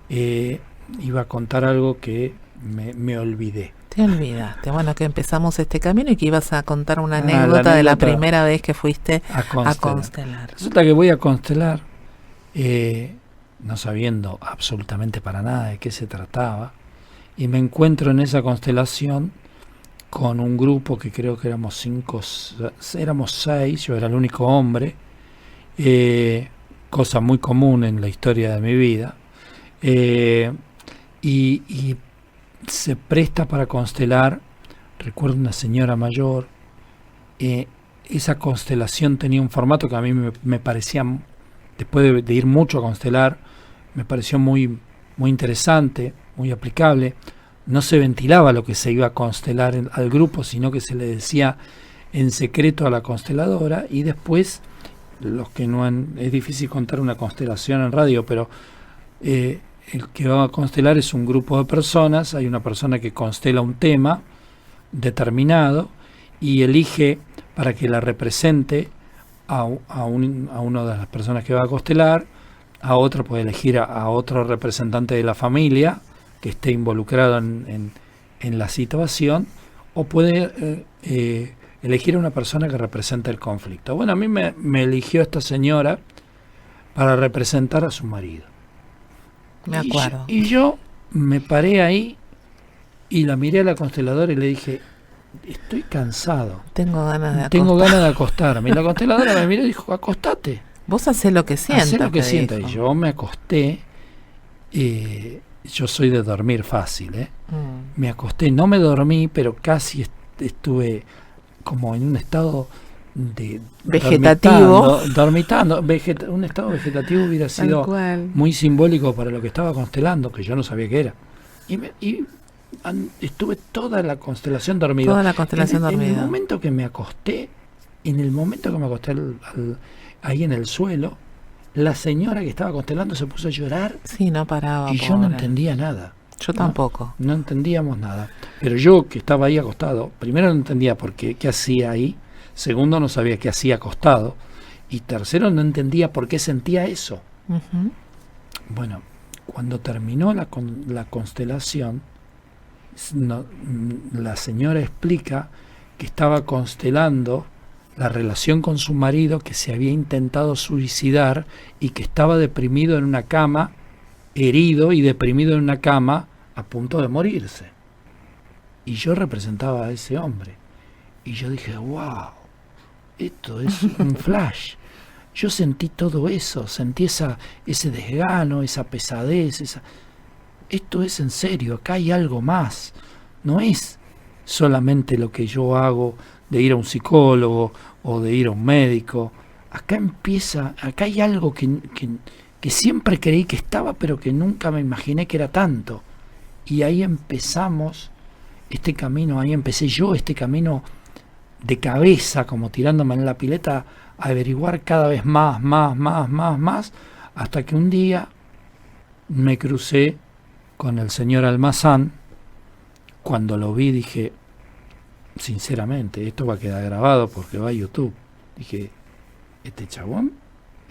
iba a contar algo que me olvidé. Te olvidaste. Bueno, que empezamos este camino y que ibas a contar una anécdota de la primera vez que fuiste a constelar. Resulta que voy a constelar, no sabiendo absolutamente para nada de qué se trataba, y me encuentro en esa constelación con un grupo que creo que éramos 6, yo era el único hombre, cosa muy común en la historia de mi vida, y se presta para constelar. Recuerdo una señora mayor, esa constelación tenía un formato que a mí me parecía, después de ir mucho a constelar, me pareció muy, muy interesante, muy aplicable. No se ventilaba lo que se iba a constelar al grupo, sino que se le decía en secreto a la consteladora, y después, los que no han, es difícil contar una constelación en radio, pero el que va a constelar es un grupo de personas. Hay una persona que constela un tema determinado y elige para que la represente a una de las personas que va a constelar. A otro puede elegir a otro representante de la familia que esté involucrado en la situación, o puede elegir a una persona que represente el conflicto. Bueno, a mí me eligió esta señora para representar a su marido. Me acuerdo. Y yo me paré ahí y la miré a la consteladora y le dije, estoy cansado. Tengo ganas de acostarme. Y la consteladora me miró y dijo, acostate. Vos hacés lo que sientas. Hacé lo que sientas. Y yo me acosté. Yo soy de dormir fácil, Me acosté, no me dormí, pero casi estuve como en un estado de vegetativo. Dormitando. Un estado vegetativo hubiera sido muy simbólico para lo que estaba constelando, que yo no sabía qué era. Y estuve toda la constelación dormida. Toda la constelación dormida. En el momento que me acosté, en el momento que me acosté ahí en el suelo, la señora que estaba constelando se puso a llorar. Sí, no paraba. Y pobre. yo no entendía nada. Yo tampoco. No entendíamos nada. Pero yo, que estaba ahí acostado, primero no entendía por qué hacía ahí. Segundo, no sabía qué hacía acostado. Y tercero, no entendía por qué sentía eso. Uh-huh. Bueno, cuando terminó la constelación, la señora explica que estaba constelando la relación con su marido, que se había intentado suicidar y que estaba deprimido en una cama, herido y deprimido en una cama, a punto de morirse. Y yo representaba a ese hombre. Y yo dije, wow, esto es un flash. Yo sentí todo eso, sentí ese desgano, esa pesadez, esto es en serio, acá hay algo más. No es solamente lo que yo hago de ir a un psicólogo o de ir a un médico. Acá hay algo que siempre creí que estaba, pero que nunca me imaginé que era tanto. Y ahí empezamos este camino, ahí empecé yo este camino de cabeza, como tirándome en la pileta, a averiguar cada vez más, hasta que un día me crucé con el señor Almazán. Cuando lo vi dije, sinceramente, esto va a quedar grabado porque va a YouTube. Dije, este chabón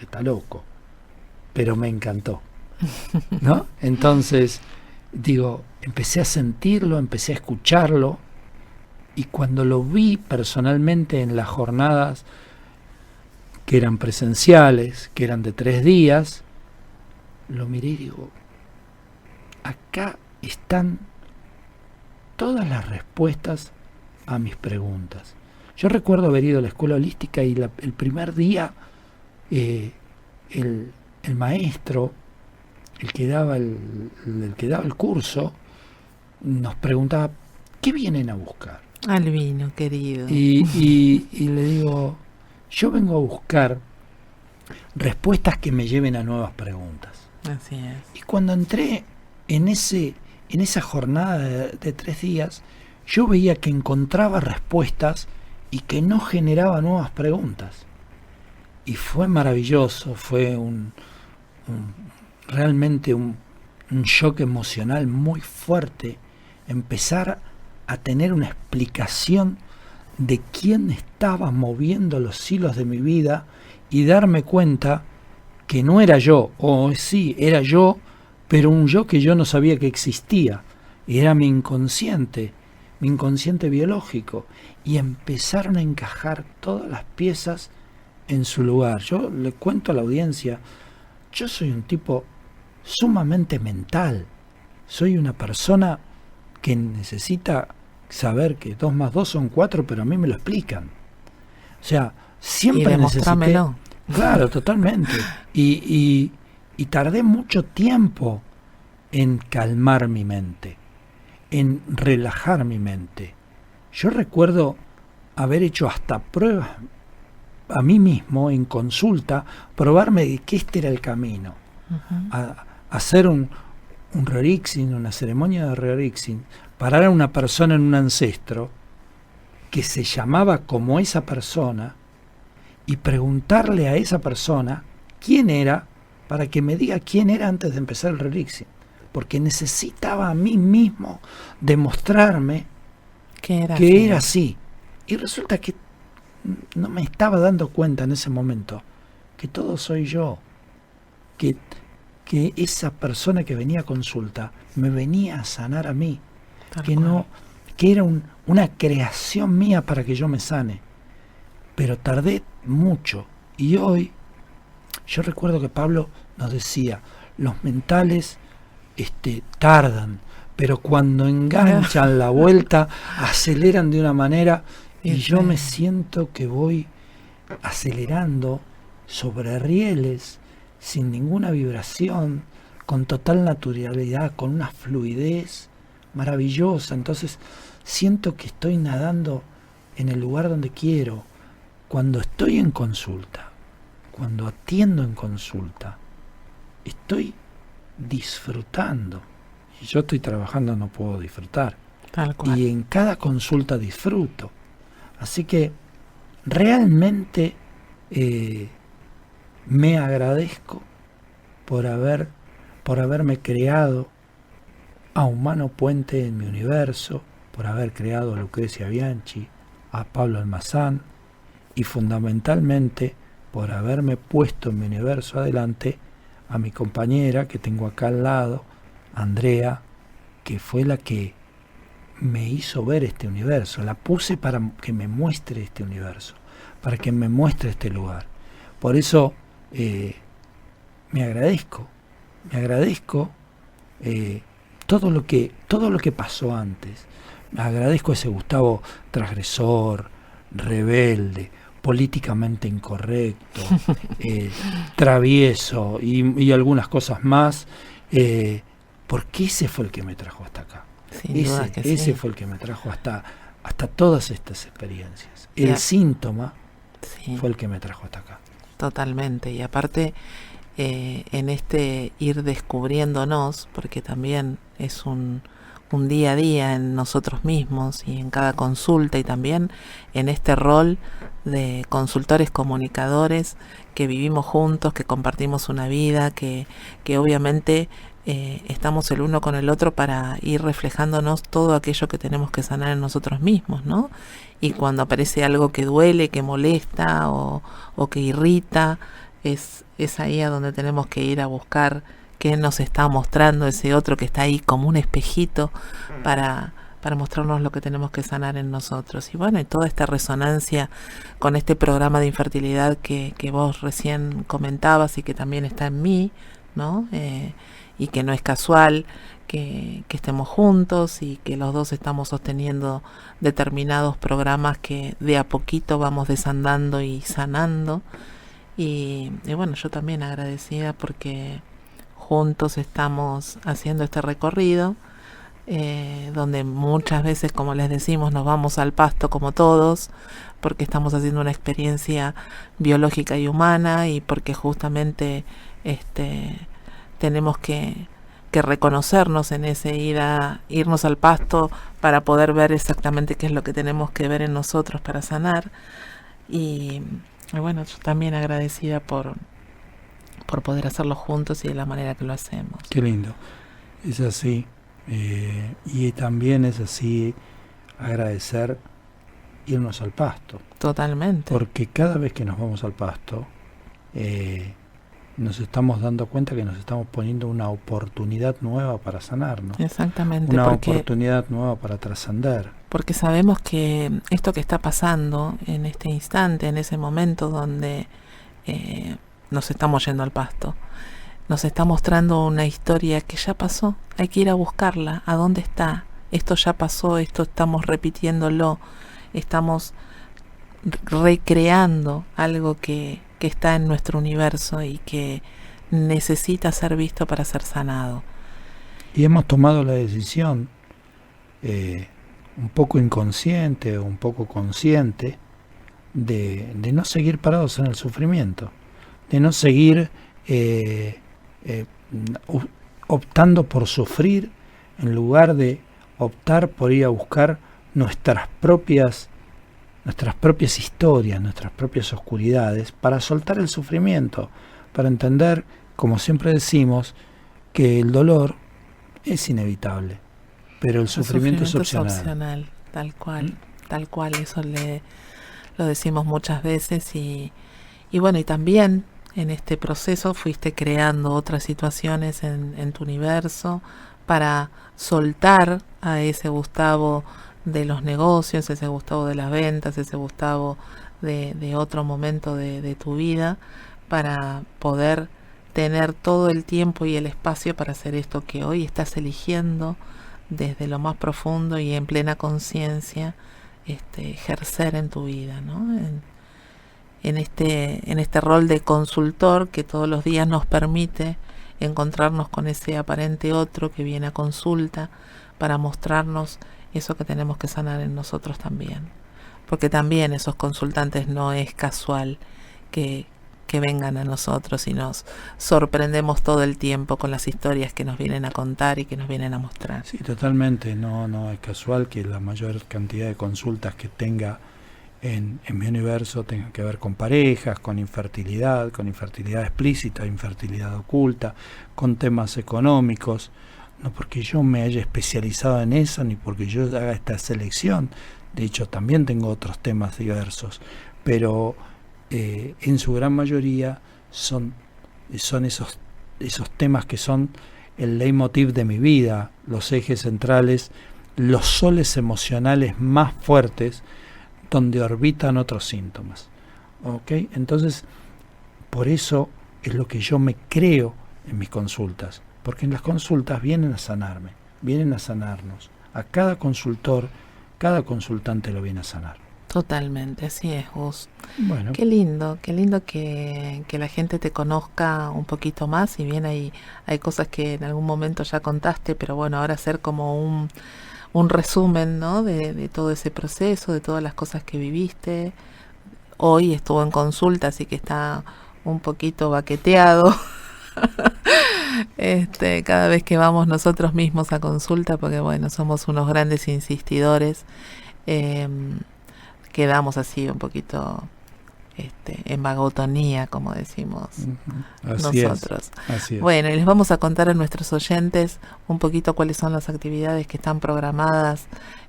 está loco, pero me encantó, ¿no? Entonces, digo, empecé a sentirlo, empecé a escucharlo, y cuando lo vi personalmente en las jornadas que eran presenciales, que eran de 3 días, lo miré y digo, acá están todas las respuestas a mis preguntas. Yo recuerdo haber ido a la escuela holística y el primer día el maestro, el que daba el curso, nos preguntaba, ¿qué vienen a buscar? Albino, querido. Y le digo, yo vengo a buscar respuestas que me lleven a nuevas preguntas. Así es. Y cuando entré en esa jornada de 3 días, yo veía que encontraba respuestas y que no generaba nuevas preguntas. Y fue maravilloso, fue realmente un shock emocional muy fuerte, empezar a tener una explicación de quién estaba moviendo los hilos de mi vida y darme cuenta que no era yo, o sí, era yo, pero un yo que yo no sabía que existía, y era mi inconsciente biológico, y empezaron a encajar todas las piezas en su lugar. Yo le cuento a la audiencia, yo soy un tipo sumamente mental, soy una persona que necesita saber que 2 más 2 son 4, pero a mí me lo explican. O sea, siempre necesité... Claro, totalmente. Y tardé mucho tiempo en calmar mi mente, en relajar mi mente. Yo recuerdo haber hecho hasta pruebas a mí mismo en consulta, probarme de que este era el camino. Uh-huh. Hacer un Rorixin, una ceremonia de Rorixin, parar a una persona en un ancestro que se llamaba como esa persona y preguntarle a esa persona quién era, para que me diga quién era antes de empezar el Rorixin, porque necesitaba a mí mismo demostrarme que era así. Y resulta que no me estaba dando cuenta en ese momento que todo soy yo, que esa persona que venía a consulta me venía a sanar a mí, que era una creación mía para que yo me sane. Pero tardé mucho, y hoy yo recuerdo que Pablo nos decía, los mentales tardan, pero cuando enganchan la vuelta aceleran de una manera, y yo me siento que voy acelerando sobre rieles sin ninguna vibración, con total naturalidad, con una fluidez maravillosa. Entonces siento que estoy nadando en el lugar donde quiero. Cuando estoy en consulta, cuando atiendo en consulta, estoy disfrutando. Y yo estoy trabajando, no puedo disfrutar. Tal cual. Y en cada consulta disfruto. Así que realmente me agradezco por haberme creado a Humano Puente en mi universo, por haber creado a Lucrecia Bianchi, a Pablo Almazán y fundamentalmente por haberme puesto en mi universo adelante a mi compañera que tengo acá al lado, Andrea, que fue la que me hizo ver este universo, la puse para que me muestre este universo, para que me muestre este lugar. Por eso me agradezco todo lo que pasó antes. Me agradezco a ese Gustavo transgresor, rebelde, políticamente incorrecto, travieso y algunas cosas más, porque ese fue el que me trajo hasta acá. Ese fue el que me trajo hasta todas estas experiencias. El síntoma fue el que me trajo hasta acá. Totalmente. Y aparte, en este ir descubriéndonos, porque también es un día a día en nosotros mismos y en cada consulta, y también en este rol de consultores comunicadores que vivimos juntos, que compartimos una vida, que obviamente estamos el uno con el otro para ir reflejándonos todo aquello que tenemos que sanar en nosotros mismos, ¿no? Y cuando aparece algo que duele, que molesta o que irrita, es ahí a donde tenemos que ir a buscar qué nos está mostrando ese otro que está ahí como un espejito para mostrarnos lo que tenemos que sanar en nosotros. Y bueno, y toda esta resonancia con este programa de infertilidad que vos recién comentabas y que también está en mí, ¿no? Y que no es casual que estemos juntos y que los dos estamos sosteniendo determinados programas que de a poquito vamos desandando y sanando. Y bueno, yo también agradecida porque juntos estamos haciendo este recorrido, donde muchas veces, como les decimos, nos vamos al pasto como todos, porque estamos haciendo una experiencia biológica y humana, y porque justamente tenemos que reconocernos en ese irnos al pasto para poder ver exactamente qué es lo que tenemos que ver en nosotros para sanar. Y bueno, yo también agradecida por poder hacerlo juntos y de la manera que lo hacemos. Qué lindo. Es así. Y también es así agradecer irnos al pasto. Totalmente. Porque cada vez que nos vamos al pasto, nos estamos dando cuenta que nos estamos poniendo una oportunidad nueva para sanarnos. Exactamente. Una oportunidad nueva para trascender. Porque sabemos que esto que está pasando en este instante, en ese momento donde nos estamos yendo al pasto, nos está mostrando una historia que ya pasó. Hay que ir a buscarla. ¿A dónde está? Esto ya pasó, esto estamos repitiéndolo, estamos recreando algo que está en nuestro universo y que necesita ser visto para ser sanado. Y hemos tomado la decisión, un poco inconsciente o un poco consciente, de no seguir parados en el sufrimiento, de no seguir optando por sufrir en lugar de optar por ir a buscar nuestras propias historias, nuestras propias oscuridades, para soltar el sufrimiento, para entender, como siempre decimos, que el dolor es inevitable, pero el sufrimiento es opcional. Tal cual, eso lo decimos muchas veces. Y bueno, y también en este proceso fuiste creando otras situaciones en tu universo para soltar a ese Gustavo de los negocios, ese Gustavo de las ventas, ese Gustavo de otro momento de tu vida, para poder tener todo el tiempo y el espacio para hacer esto que hoy estás eligiendo desde lo más profundo y en plena conciencia, ejercer en tu vida, ¿no? En este rol de consultor que todos los días nos permite encontrarnos con ese aparente otro que viene a consulta para mostrarnos eso que tenemos que sanar en nosotros también. Porque también esos consultantes no es casual que vengan a nosotros y nos sorprendemos todo el tiempo con las historias que nos vienen a contar y que nos vienen a mostrar. Sí, totalmente. No es casual que la mayor cantidad de consultas que tenga en mi universo tengan que ver con parejas, con infertilidad explícita, infertilidad oculta, con temas económicos, no porque yo me haya especializado en eso, ni porque yo haga esta selección. De hecho, también tengo otros temas diversos, pero en su gran mayoría son esos temas que son el leitmotiv de mi vida, los ejes centrales, los soles emocionales más fuertes, donde orbitan otros síntomas. ¿Ok? Entonces, por eso es lo que yo me creo en mis consultas, porque en las consultas vienen a sanarme, vienen a sanarnos. A cada consultor, cada consultante lo viene a sanar. Totalmente, así es, Gus. Bueno. Qué lindo que la gente te conozca un poquito más. Si bien hay cosas que en algún momento ya contaste, pero bueno, ahora hacer como un resumen, ¿no? de todo ese proceso, de todas las cosas que viviste. Hoy estuvo en consulta, así que está un poquito baqueteado. Cada vez que vamos nosotros mismos a consulta, porque bueno, somos unos grandes insistidores, quedamos así un poquito en vagotonía, como decimos nosotros. Así es. Bueno, y les vamos a contar a nuestros oyentes un poquito cuáles son las actividades que están programadas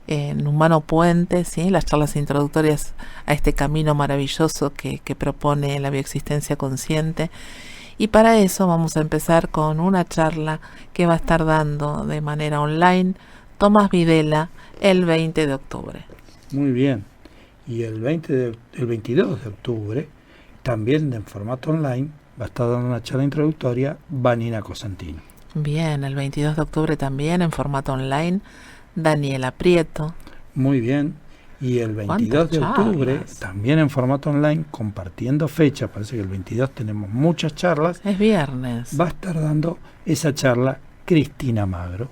en Humano Puente, ¿sí? Las charlas introductorias a este camino maravilloso que propone la bioexistencia consciente. Y para eso vamos a empezar con una charla que va a estar dando de manera online Tomás Videla el 20 de octubre. Muy bien. Y el 22 de octubre, también en formato online, va a estar dando una charla introductoria Vanina Cosentino. Bien, el 22 de octubre también en formato online, Daniela Prieto. Muy bien. Y el 22 de octubre, también en formato online, compartiendo fecha, parece que el 22 tenemos muchas charlas. Es viernes. Va a estar dando esa charla Cristina Magro.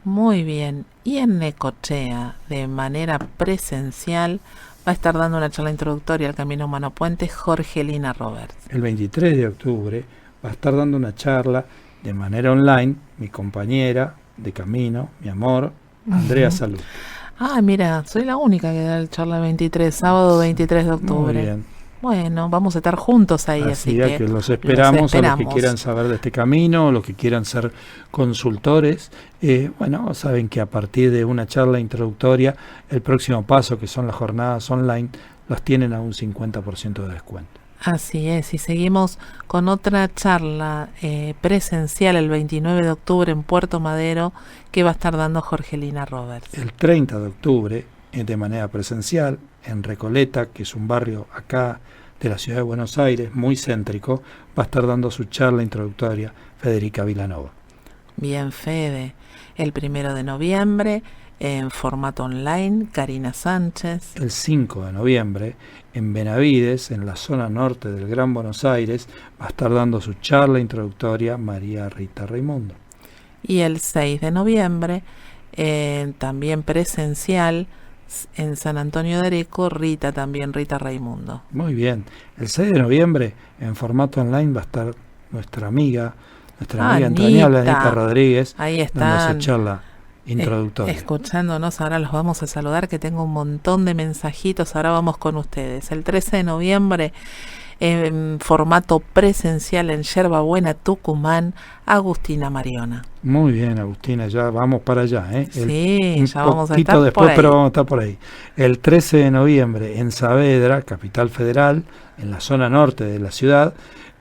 Muy bien. Y en Necochea, de manera presencial, va a estar dando una charla introductoria al Camino Humano Puente Jorgelina Roberts. El 23 de octubre va a estar dando una charla de manera online mi compañera de camino, mi amor, Andrea Salud. Ah, mira, soy la única que da el charla 23, sábado 23 de octubre. Muy bien. Bueno, vamos a estar juntos ahí, así que los esperamos a los que quieran saber de este camino, los que quieran ser consultores. Bueno, saben que a partir de una charla introductoria, el próximo paso, que son las jornadas online, los tienen a un 50% de descuento. Así es, y seguimos con otra charla presencial el 29 de octubre en Puerto Madero, que va a estar dando Jorgelina Roberts. El 30 de octubre, de manera presencial, en Recoleta, que es un barrio acá de la ciudad de Buenos Aires, muy céntrico, va a estar dando su charla introductoria Federica Vilanova. Bien, Fede. El 1 de noviembre, en formato online, Karina Sánchez. El 5 de noviembre, en Benavides, en la zona norte del Gran Buenos Aires, va a estar dando su charla introductoria María Rita Raimundo. Y el 6 de noviembre, también presencial, en San Antonio de Areco, Rita Raimundo. Muy bien. El 6 de noviembre, en formato online, va a estar nuestra amiga entrañable, Anita Rodríguez, ahí están, dando su charla introductoria. Escuchándonos, ahora los vamos a saludar, que tengo un montón de mensajitos, ahora vamos con ustedes. El 13 de noviembre, en formato presencial en Yerba Buena, Tucumán, Agustina Mariona. Muy bien, Agustina, ya vamos para allá, Sí, ya vamos a estar después, por ahí. Pero vamos a estar por ahí. El 13 de noviembre en Saavedra, capital federal, en la zona norte de la ciudad,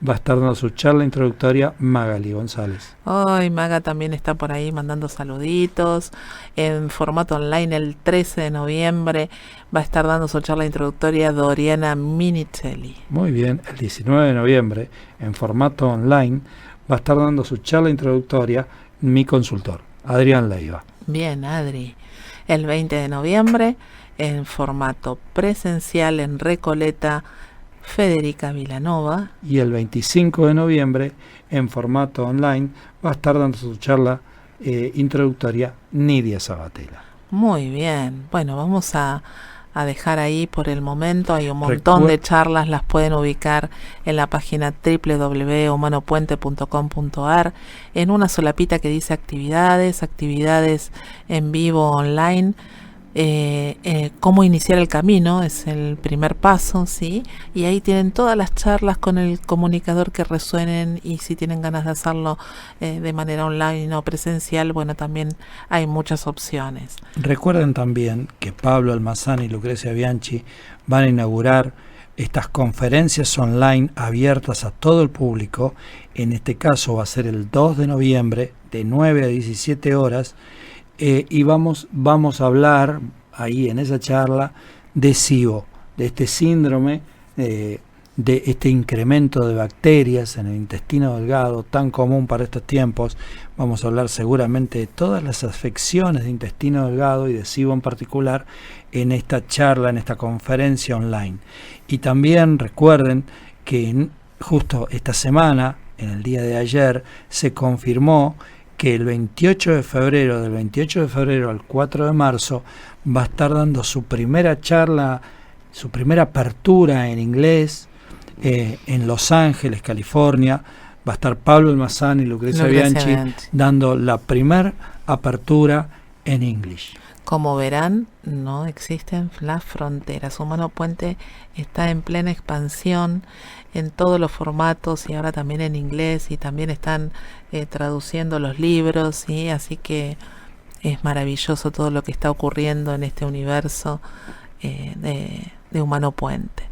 va a estar dando su charla introductoria Magali González. Hoy Maga también está por ahí mandando saluditos. En formato online el 13 de noviembre va a estar dando su charla introductoria Doriana Minicelli. Muy bien, el 19 de noviembre en formato online va a estar dando su charla introductoria mi consultor, Adrián Leiva. Bien, Adri. El 20 de noviembre en formato presencial en Recoleta, Federica Vilanova. Y el 25 de noviembre, en formato online, va a estar dando su charla introductoria Nidia Sabatella. Muy bien. Bueno, vamos a dejar ahí por el momento. Hay un montón de charlas, las pueden ubicar en la página www.humanopuente.com.ar, en una solapita que dice actividades en vivo online. cómo iniciar el camino, es el primer paso, ¿sí? Y ahí tienen todas las charlas con el comunicador que resuenen, y si tienen ganas de hacerlo de manera online o presencial, bueno, también hay muchas opciones. Recuerden también que Pablo Almazán y Lucrecia Bianchi van a inaugurar estas conferencias online abiertas a todo el público. En este caso va a ser el 2 de noviembre de 9 a 17 horas y vamos a hablar ahí en esa charla de SIBO, de este síndrome, de este incremento de bacterias en el intestino delgado tan común para estos tiempos. Vamos a hablar seguramente de todas las afecciones de intestino delgado y de SIBO en particular en esta charla, en esta conferencia online. Y también recuerden que justo esta semana, en el día de ayer, se confirmó que el 28 de febrero, del 28 de febrero al 4 de marzo, va a estar dando su primera charla, su primera apertura en inglés, en Los Ángeles, California. Va a estar Pablo Almazán y Lucrecia Bianchi dando la primera apertura en English. Como verán, no existen las fronteras. Humano Puente está en plena expansión en todos los formatos, y ahora también en inglés, y también están traduciendo los libros, ¿sí? Así que es maravilloso todo lo que está ocurriendo en este universo de Humano Puente.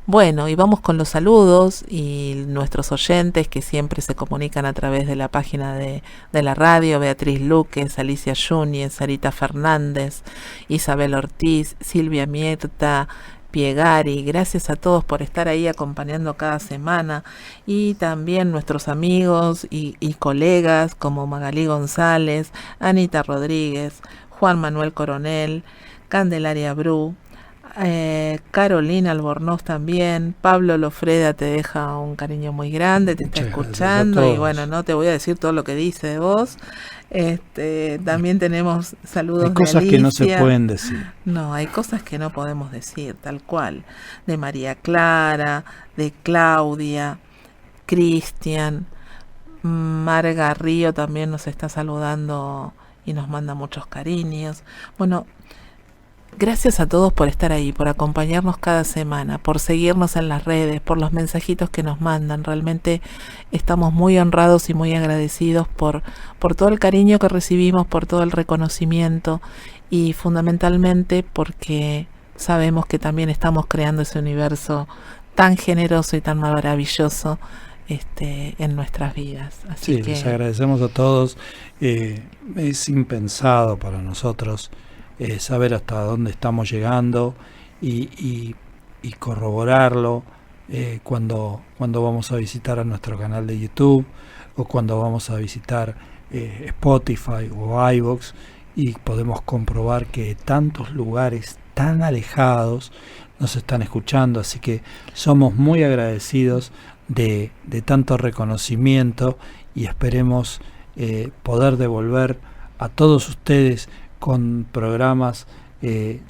Bueno, y vamos con los saludos y nuestros oyentes que siempre se comunican a través de la página de la radio: Beatriz Luques, Alicia Yúñez, Sarita Fernández, Isabel Ortiz, Silvia Mierta, Piegari. Gracias a todos por estar ahí acompañando cada semana, y también nuestros amigos y colegas como Magalí González, Anita Rodríguez, Juan Manuel Coronel, Candelaria Bru, Carolina Albornoz también. Pablo Lofreda te deja un cariño muy grande, te está escuchando, y bueno, no te voy a decir todo lo que dice de vos. También tenemos saludos. Hay cosas de que no se pueden decir. No, hay cosas que no podemos decir, tal cual. De María Clara, de Claudia, Cristian, Marga Río también nos está saludando y nos manda muchos cariños. Bueno, gracias a todos por estar ahí, por acompañarnos cada semana, por seguirnos en las redes, por los mensajitos que nos mandan. Realmente estamos muy honrados y muy agradecidos por todo el cariño que recibimos, por todo el reconocimiento, y fundamentalmente porque sabemos que también estamos creando ese universo tan generoso y tan maravilloso en nuestras vidas. Así sí, que les agradecemos a todos. Es impensado para nosotros saber hasta dónde estamos llegando y corroborarlo cuando vamos a visitar a nuestro canal de YouTube, o cuando vamos a visitar Spotify o iVoox, y podemos comprobar que tantos lugares tan alejados nos están escuchando. Así que somos muy agradecidos de tanto reconocimiento, y esperemos poder devolver a todos ustedes con programas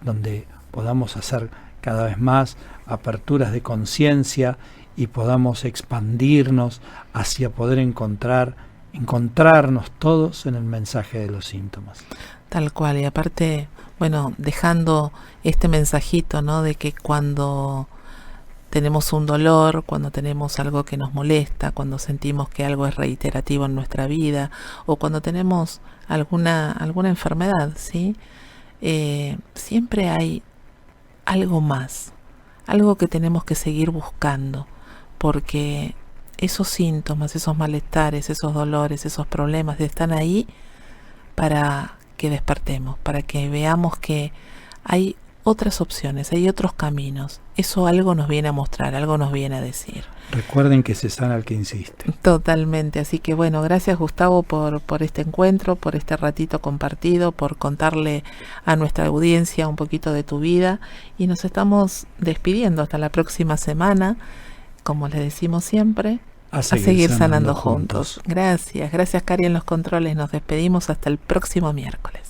donde podamos hacer cada vez más aperturas de conciencia y podamos expandirnos hacia poder encontrarnos todos en el mensaje de los síntomas. Tal cual, y aparte, bueno, dejando este mensajito, ¿no? De que cuando tenemos un dolor, cuando tenemos algo que nos molesta, cuando sentimos que algo es reiterativo en nuestra vida, o cuando tenemos alguna enfermedad, ¿sí? Siempre hay algo más, algo que tenemos que seguir buscando, porque esos síntomas, esos malestares, esos dolores, esos problemas están ahí para que despertemos, para que veamos que hay otras opciones, hay otros caminos. Eso algo nos viene a mostrar, algo nos viene a decir. Recuerden que se sana el que insiste. Totalmente, así que bueno, gracias Gustavo por este encuentro, por este ratito compartido, por contarle a nuestra audiencia un poquito de tu vida, y nos estamos despidiendo hasta la próxima semana, como les decimos siempre, a seguir sanando juntos. Gracias Cari en los controles, nos despedimos hasta el próximo miércoles.